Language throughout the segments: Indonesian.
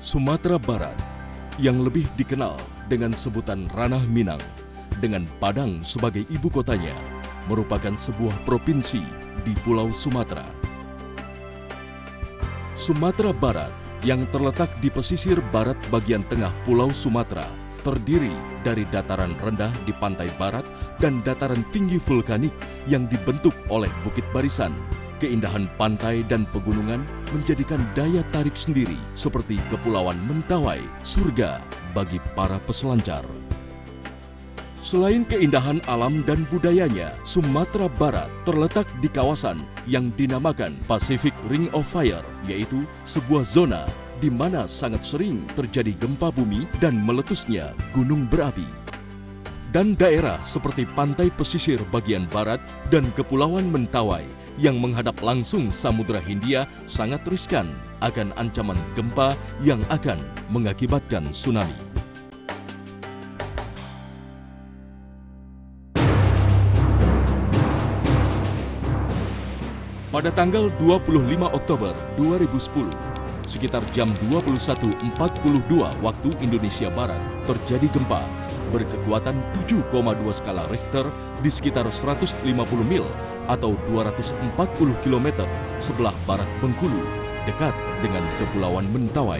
Sumatera Barat, yang lebih dikenal dengan sebutan Ranah Minang, dengan Padang sebagai ibu kotanya, merupakan sebuah provinsi di Pulau Sumatera. Sumatera Barat yang terletak di pesisir barat bagian tengah Pulau Sumatera terdiri dari dataran rendah di pantai barat dan dataran tinggi vulkanik yang dibentuk oleh bukit barisan. Keindahan pantai dan pegunungan menjadikan daya tarik sendiri seperti Kepulauan Mentawai, surga bagi para peselancar. Selain keindahan alam dan budayanya, Sumatera Barat terletak di kawasan yang dinamakan Pacific Ring of Fire, yaitu sebuah zona di mana sangat sering terjadi gempa bumi dan meletusnya gunung berapi. Dan daerah seperti pantai pesisir bagian barat dan Kepulauan Mentawai yang menghadap langsung Samudra Hindia sangat riskan akan ancaman gempa yang akan mengakibatkan tsunami. Pada tanggal 25 Oktober 2010, sekitar jam 21.42 waktu Indonesia Barat, terjadi gempa berkekuatan 7,2 skala Richter di sekitar 150 mil atau 240 km sebelah barat Bengkulu, dekat dengan Kepulauan Mentawai.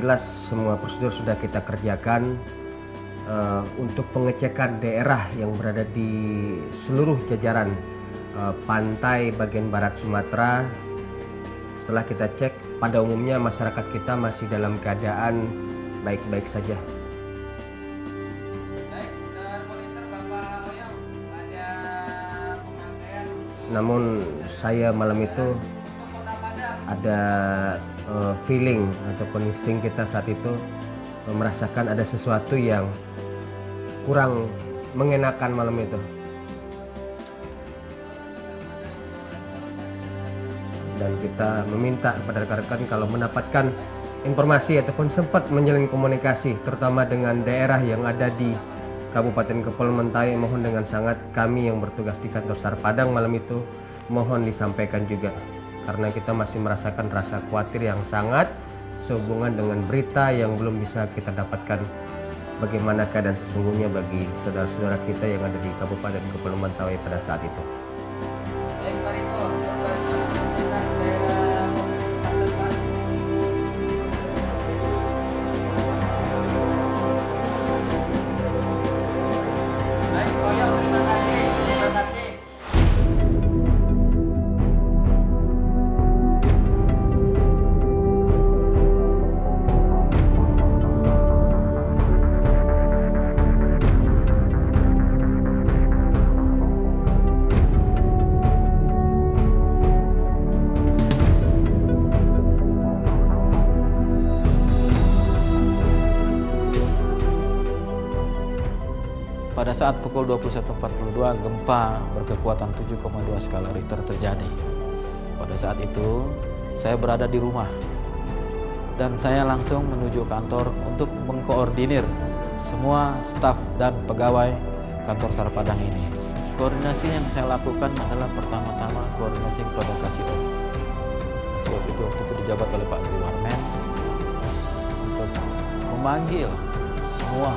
Jelas semua prosedur sudah kita kerjakan untuk pengecekan daerah yang berada di seluruh jajaran pantai bagian barat Sumatera. Setelah kita cek, pada umumnya masyarakat kita masih dalam keadaan baik-baik saja. Namun saya malam itu ada feeling ataupun insting kita saat itu merasakan ada sesuatu yang kurang mengenakan malam itu. Dan kita meminta kepada rekan-rekan kalau mendapatkan informasi ataupun sempat menjalin komunikasi terutama dengan daerah yang ada di Kabupaten Kepulauan Mentawai, mohon dengan sangat kami yang bertugas di kantor SAR Padang malam itu mohon disampaikan juga, karena kita masih merasakan rasa khawatir yang sangat sehubungan dengan berita yang belum bisa kita dapatkan bagaimana keadaan sesungguhnya bagi saudara-saudara kita yang ada di Kabupaten Kepulauan Mentawai pada saat itu. Pada saat pukul 21.42, gempa berkekuatan 7,2 skala Richter terjadi. Pada saat itu, saya berada di rumah dan saya langsung menuju kantor untuk mengkoordinir semua staf dan pegawai kantor SAR Padang ini. Koordinasi yang saya lakukan adalah pertama-tama koordinasi kepada Kasiop. Kasiop itu waktu itu dijabat oleh Pak Dwi Warmen untuk memanggil semua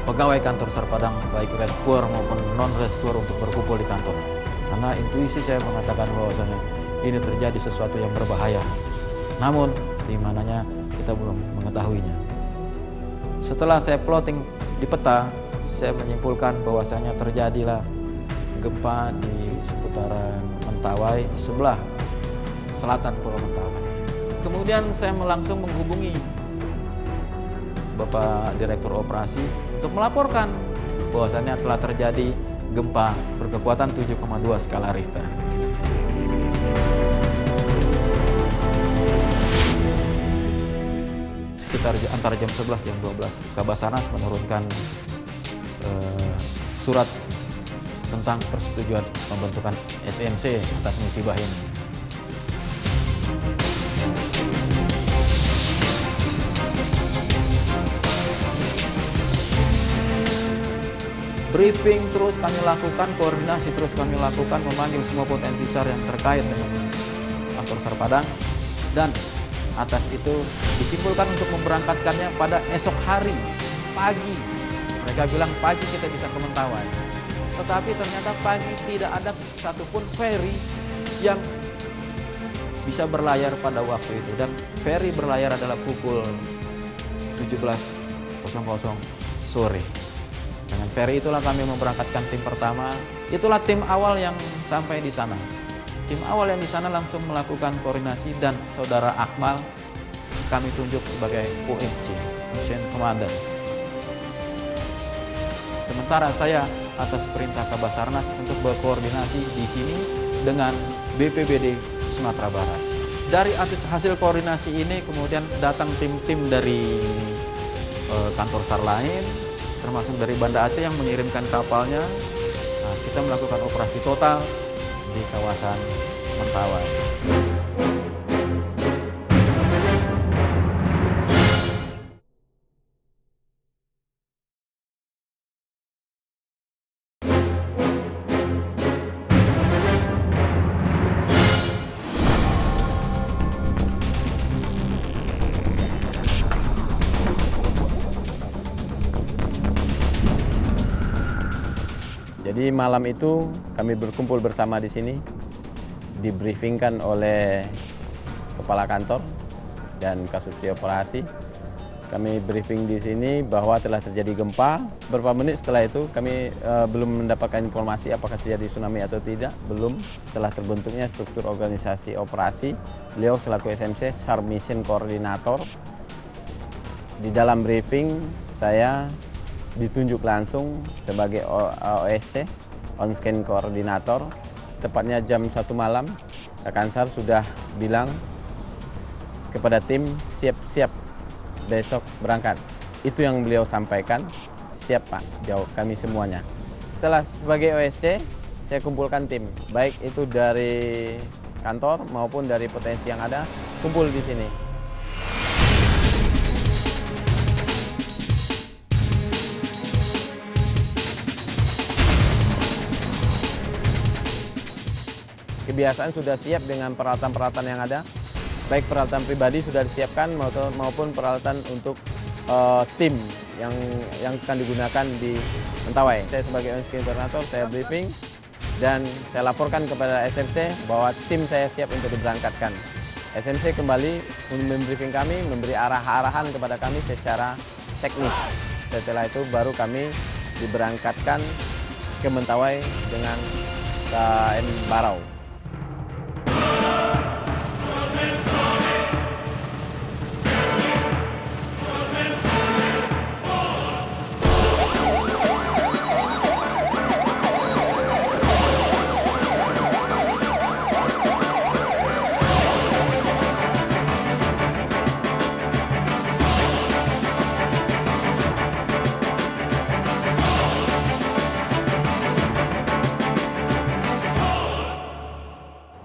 pegawai kantor SAR Padang, baik reskuer maupun non-reskuer untuk berkumpul di kantor. Karena intuisi saya mengatakan bahwasanya ini terjadi sesuatu yang berbahaya. Namun, di mananya kita belum mengetahuinya. Setelah saya plotting di peta, saya menyimpulkan bahwasanya terjadilah gempa di seputaran Mentawai, sebelah selatan Pulau Mentawai. Kemudian saya langsung menghubungi Bapak Direktur Operasi untuk melaporkan bahwasannya telah terjadi gempa berkekuatan 7,2 skala Richter. Sekitar antara jam 11 dan 12, Kabasarnas menurunkan surat tentang persetujuan pembentukan SMC atas musibah ini. Briefing terus kami lakukan, koordinasi terus kami lakukan, memanggil semua potensi SAR yang terkait dengan kantor SAR Padang, dan atas itu disimpulkan untuk memberangkatkannya pada esok hari pagi. Mereka bilang pagi kita bisa ke Mentawai, tetapi ternyata pagi tidak ada satupun ferry yang bisa berlayar pada waktu itu, dan ferry berlayar adalah pukul 17.00 sore. Dengan ferry itulah kami memberangkatkan tim pertama. Itulah tim awal yang sampai di sana. Tim awal yang di sana langsung melakukan koordinasi, dan saudara Akmal kami tunjuk sebagai OSC, Mission Commander. Sementara saya atas perintah Kabasarnas untuk berkoordinasi di sini dengan BPBD Sumatera Barat. Dari atas hasil koordinasi ini kemudian datang tim-tim dari kantor SAR lain, termasuk dari Banda Aceh yang mengirimkan kapalnya. Nah, kita melakukan operasi total di kawasan Mentawai. Jadi malam itu kami berkumpul bersama di sini, dibriefingkan oleh Kepala Kantor dan Kasubsi Operasi. Kami briefing di sini bahwa telah terjadi gempa. Beberapa menit setelah itu kami belum mendapatkan informasi apakah terjadi tsunami atau tidak. Belum. Setelah terbentuknya struktur organisasi operasi, beliau selaku SMC SAR Mission Koordinator. Di dalam briefing saya ditunjuk langsung sebagai OSC, On Scan Koordinator. Tepatnya jam 1 malam, rekan SAR sudah bilang kepada tim siap-siap besok berangkat. Itu yang beliau sampaikan, siap Pak, jawab kami semuanya. Setelah sebagai OSC, saya kumpulkan tim, baik itu dari kantor maupun dari potensi yang ada, kumpul di sini. Kebiasaan sudah siap dengan peralatan-peralatan yang ada, baik peralatan pribadi sudah disiapkan maupun peralatan untuk tim yang akan digunakan di Mentawai. Saya sebagai on-scan koordinator, saya briefing dan saya laporkan kepada SMC bahwa tim saya siap untuk diberangkatkan. SMC kembali membriefing kami, memberi arahan kepada kami secara teknis. Setelah itu baru kami diberangkatkan ke Mentawai dengan KM Barau.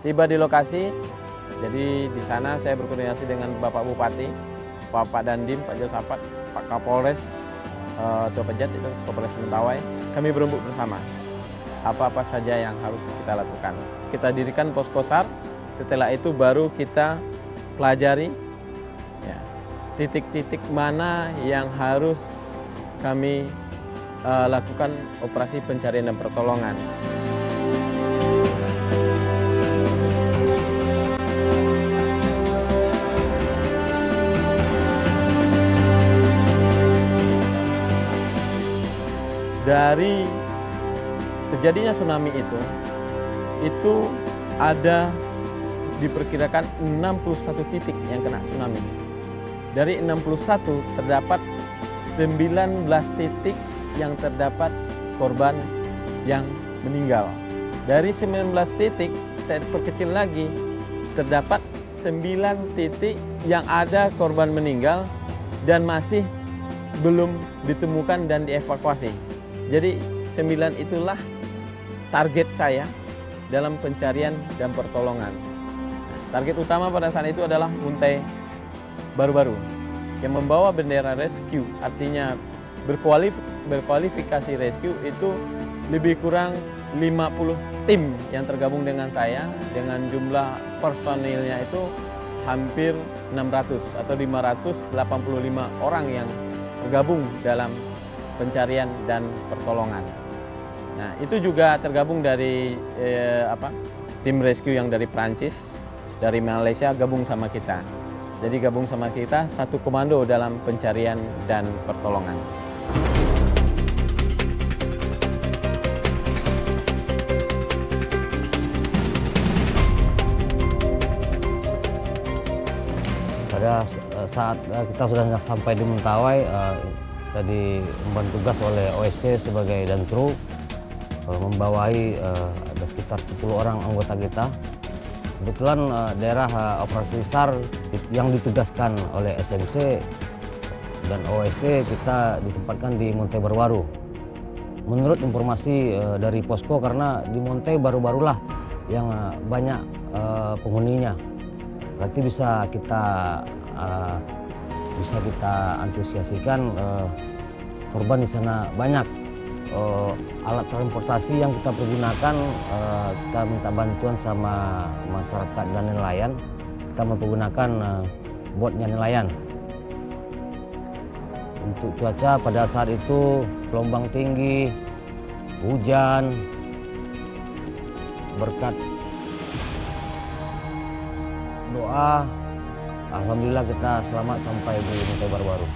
Tiba di lokasi, jadi di sana saya berkoordinasi dengan Bapak Bupati, Bapak Dandim, Pak Josafat, Pak Kapolres, Tua Pejat itu Kapolres Mentawai. Kami berembuk bersama apa-apa saja yang harus kita lakukan. Kita dirikan posko SAR, setelah itu baru kita pelajari titik-titik mana yang harus kami lakukan operasi pencarian dan pertolongan. Dari terjadinya tsunami itu ada diperkirakan 61 titik yang kena tsunami. Dari 61 terdapat 19 titik yang terdapat korban yang meninggal. Dari 19 titik, saya perkecil lagi, terdapat 9 titik yang ada korban meninggal dan masih belum ditemukan dan dievakuasi. Jadi 9 itulah target saya dalam pencarian dan pertolongan. Target utama pada saat itu adalah untai baru-baru yang membawa bendera rescue, artinya berkualifikasi rescue itu lebih kurang 50 tim yang tergabung dengan saya, dengan jumlah personilnya itu hampir 600 atau 585 orang yang tergabung dalam pencarian dan pertolongan. Nah, itu juga tergabung dari tim rescue yang dari Prancis, dari Malaysia gabung sama kita. Jadi gabung sama kita satu komando dalam pencarian dan pertolongan. Pada saat kita sudah sampai di Mentawai, kita diemban tugas oleh OSC sebagai dan kru, membawahi ada sekitar 10 orang anggota kita. Kebetulan daerah operasi SAR yang ditugaskan oleh SMC dan OSC kita ditempatkan di Montai Baru-Baru. Menurut informasi dari posko, karena di Montai baru-barulah yang banyak penghuninya. Berarti bisa kita antusiasikan korban di sana banyak. Alat transportasi yang kita pergunakan, kita minta bantuan sama masyarakat dan nelayan. Kita mempergunakan botnya nelayan. Untuk cuaca pada saat itu gelombang tinggi, hujan, berkat doa, alhamdulillah kita selamat sampai di Montai Baru-Baru.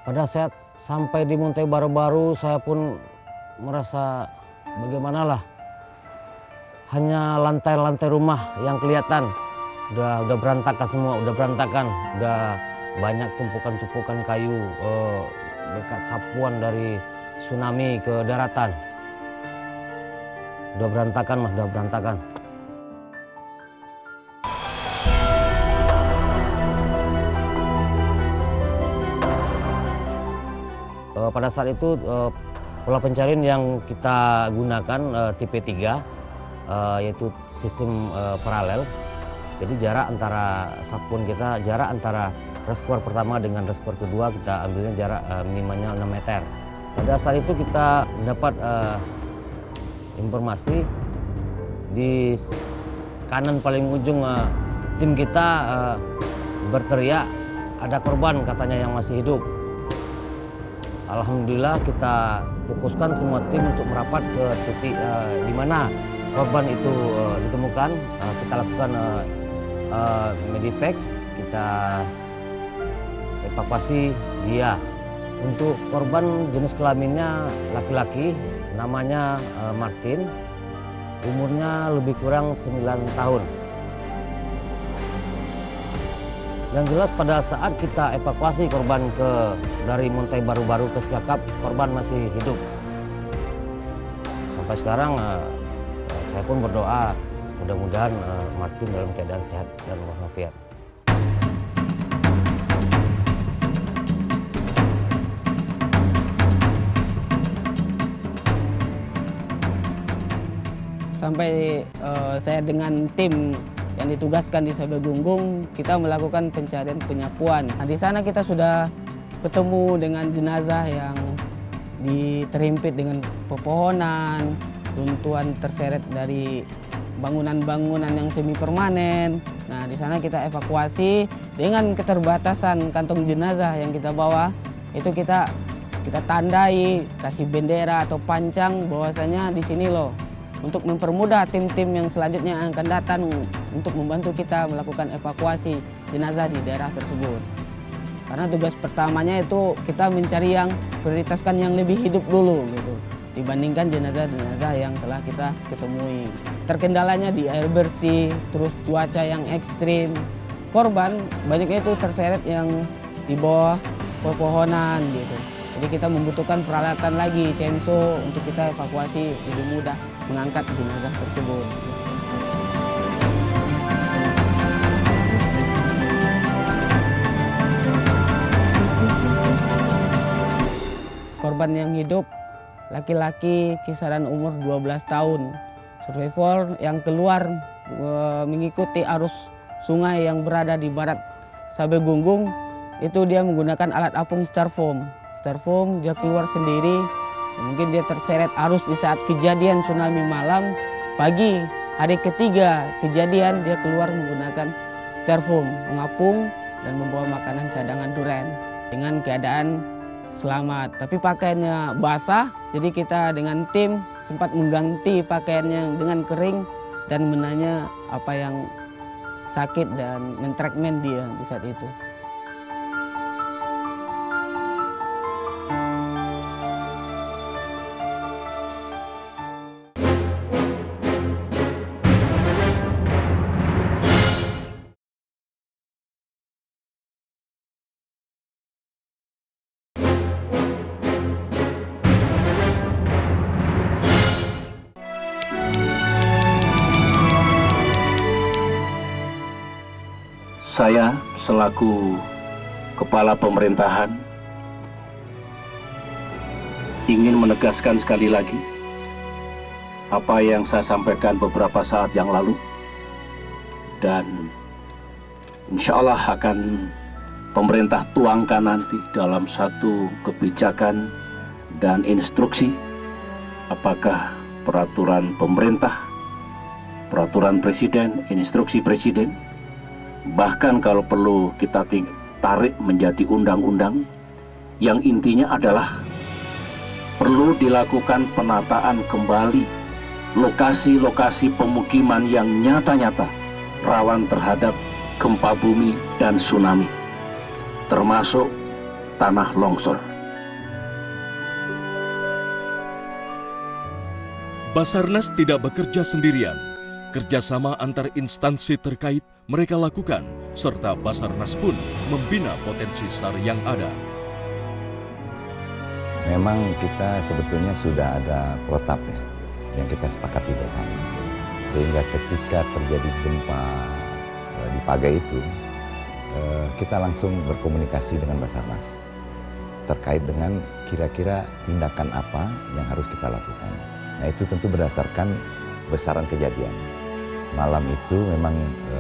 Pada saat sampai di Montai Baru-Baru, saya pun merasa bagimanalah. Hanya lantai-lantai rumah yang kelihatan, udah berantakan semua, udah banyak tumpukan-tumpukan kayu berkat sapuan dari tsunami ke daratan. Udah berantakan mas, udah berantakan. Pada saat itu pola pencarian yang kita gunakan tipe 3, yaitu sistem paralel. Jadi jarak antara sapuan kita, jarak antara reservoir pertama dengan reservoir kedua kita ambilnya jarak minimalnya 6 meter. Pada saat itu kita mendapat informasi di kanan paling ujung tim kita berteriak ada korban katanya yang masih hidup. Alhamdulillah kita fokuskan semua tim untuk merapat ke titik di mana korban itu ditemukan. Kita lakukan medipack, kita evakuasi dia. Untuk korban jenis kelaminnya laki-laki, namanya Martin, umurnya lebih kurang 9 tahun. Yang jelas pada saat kita evakuasi korban dari Montai Baru-Baru ke Sekakap, korban masih hidup. Sampai sekarang saya pun berdoa mudah-mudahan Martin dalam keadaan sehat dan walafiat. Sampai saya dengan tim yang ditugaskan di Sabegunggung, kita melakukan pencarian penyapuan. Nah, di sana kita sudah ketemu dengan jenazah yang terhimpit dengan pepohonan, runtuhan terseret dari bangunan-bangunan yang semi permanen. Nah, di sana kita evakuasi dengan keterbatasan kantong jenazah yang kita bawa. Itu kita tandai, kasih bendera atau pancang bahwasanya di sini loh. Untuk mempermudah tim-tim yang selanjutnya akan datang untuk membantu kita melakukan evakuasi jenazah di daerah tersebut. Karena tugas pertamanya itu kita mencari yang prioritaskan yang lebih hidup dulu gitu, dibandingkan jenazah-jenazah yang telah kita ketemui. Terkendalanya di air bersih, terus cuaca yang ekstrim. Korban banyaknya itu terseret yang di bawah pepohonan gitu. Jadi kita membutuhkan peralatan lagi, chainsaw, untuk kita evakuasi lebih mudah mengangkat jenazah tersebut. korban yang hidup laki-laki kisaran umur 12 tahun. Survivor yang keluar mengikuti arus sungai yang berada di barat Sabegunggung, itu dia menggunakan alat apung styrofoam. Styrofoam dia keluar sendiri, mungkin dia terseret arus di saat kejadian tsunami malam. Pagi hari ketiga kejadian dia keluar menggunakan styrofoam, mengapung dan membawa makanan cadangan duren dengan keadaan selamat. Tapi pakaiannya basah, jadi kita dengan tim sempat mengganti pakaiannya dengan kering dan menanya apa yang sakit dan men-treatment dia di saat itu. Saya selaku Kepala Pemerintahan ingin menegaskan sekali lagi apa yang saya sampaikan beberapa saat yang lalu, dan insya Allah akan pemerintah tuangkan nanti dalam satu kebijakan dan instruksi, apakah peraturan pemerintah, peraturan presiden, instruksi presiden, bahkan kalau perlu kita tarik menjadi undang-undang, yang intinya adalah perlu dilakukan penataan kembali lokasi-lokasi pemukiman yang nyata-nyata rawan terhadap gempa bumi dan tsunami, termasuk tanah longsor. Basarnas tidak bekerja sendirian. Kerjasama antar instansi terkait mereka lakukan, serta Basarnas pun membina potensi SAR yang ada. Memang kita sebetulnya sudah ada protap ya, yang kita sepakati bersama. Sehingga ketika terjadi gempa di Pagai itu, kita langsung berkomunikasi dengan Basarnas terkait dengan kira-kira tindakan apa yang harus kita lakukan. Nah, itu tentu berdasarkan besaran kejadian. Malam itu memang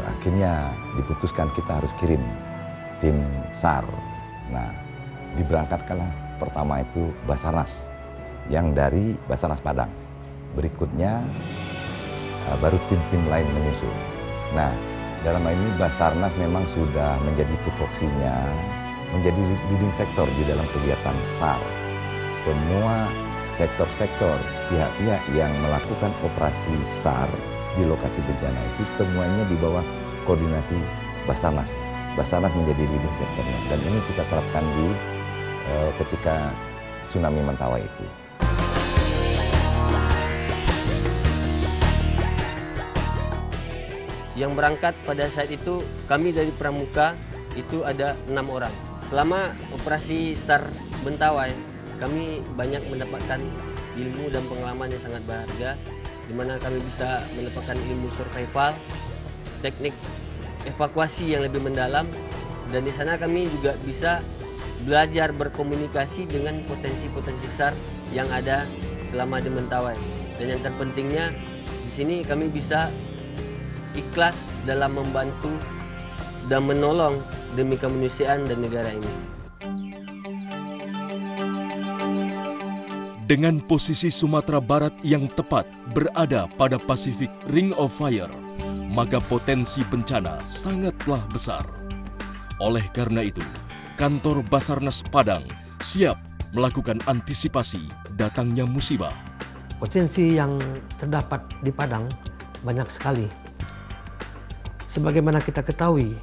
akhirnya diputuskan kita harus kirim tim SAR. Nah, diberangkatkanlah pertama itu Basarnas yang dari Basarnas Padang. Berikutnya baru tim-tim lain menyusul. Nah, dalam hal ini Basarnas memang sudah menjadi tupoksinya, menjadi leading sektor di dalam kegiatan SAR. Semua sektor-sektor pihak-pihak yang melakukan operasi SAR di lokasi bencana itu semuanya di bawah koordinasi Basarnas. Basarnas menjadi leading sektornya, dan ini kita terapkan di ketika tsunami Mentawai itu. Yang berangkat pada saat itu kami dari Pramuka itu ada 6 orang. Selama operasi SAR Mentawai, kami banyak mendapatkan ilmu dan pengalaman yang sangat berharga, di mana kami bisa mendapatkan ilmu survival, teknik evakuasi yang lebih mendalam, dan di sana kami juga bisa belajar berkomunikasi dengan potensi-potensi SAR yang ada selama di Mentawai. Dan yang terpentingnya di sini kami bisa ikhlas dalam membantu dan menolong demi kemanusiaan dan negara ini. Dengan posisi Sumatera Barat yang tepat berada pada Pacific Ring of Fire, maka potensi bencana sangatlah besar. Oleh karena itu, kantor Basarnas Padang siap melakukan antisipasi datangnya musibah. Potensi yang terdapat di Padang banyak sekali. Sebagaimana kita ketahui,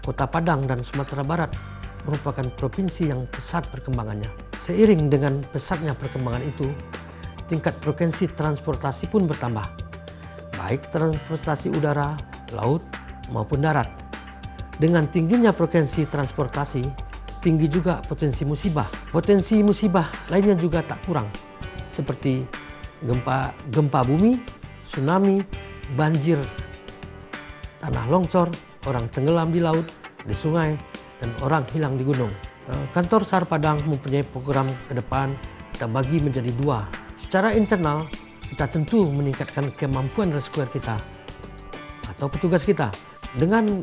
Kota Padang dan Sumatera Barat merupakan provinsi yang pesat perkembangannya. Seiring dengan pesatnya perkembangan itu, tingkat frekuensi transportasi pun bertambah, baik transportasi udara, laut, maupun darat. Dengan tingginya frekuensi transportasi, tinggi juga potensi musibah. Potensi musibah lainnya juga tak kurang, seperti gempa bumi, tsunami, banjir, tanah longsor, orang tenggelam di laut, di sungai, dan orang hilang di gunung. Kantor SAR Padang mempunyai program ke depan, kita bagi menjadi 2. Secara internal, kita tentu meningkatkan kemampuan rescuer kita atau petugas kita dengan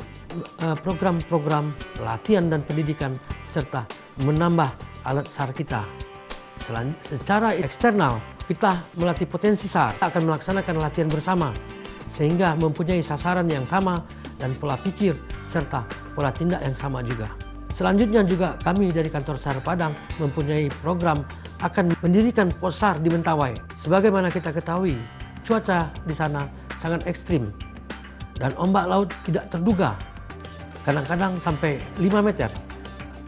program-program pelatihan dan pendidikan serta menambah alat SAR kita. Secara eksternal, kita melatih potensi SAR. Kita akan melaksanakan latihan bersama sehingga mempunyai sasaran yang sama dan pola pikir serta pola tindak yang sama juga. Selanjutnya juga kami dari kantor SAR Padang mempunyai program akan mendirikan pos SAR di Mentawai. Sebagaimana kita ketahui, cuaca di sana sangat ekstrim dan ombak laut tidak terduga, kadang-kadang sampai 5 meter.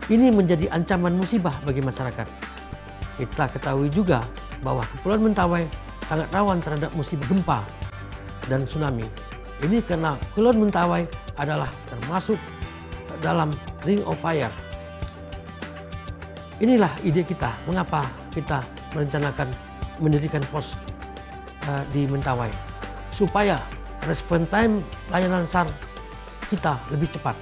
Ini menjadi ancaman musibah bagi masyarakat. Kita ketahui juga bahwa Kepulauan Mentawai sangat rawan terhadap musibah gempa dan tsunami. Ini karena Kepulauan Mentawai adalah termasuk dalam Ring of Fire. Inilah ide kita, mengapa kita merencanakan mendirikan pos di Mentawai, supaya respon time layanan SAR kita lebih cepat.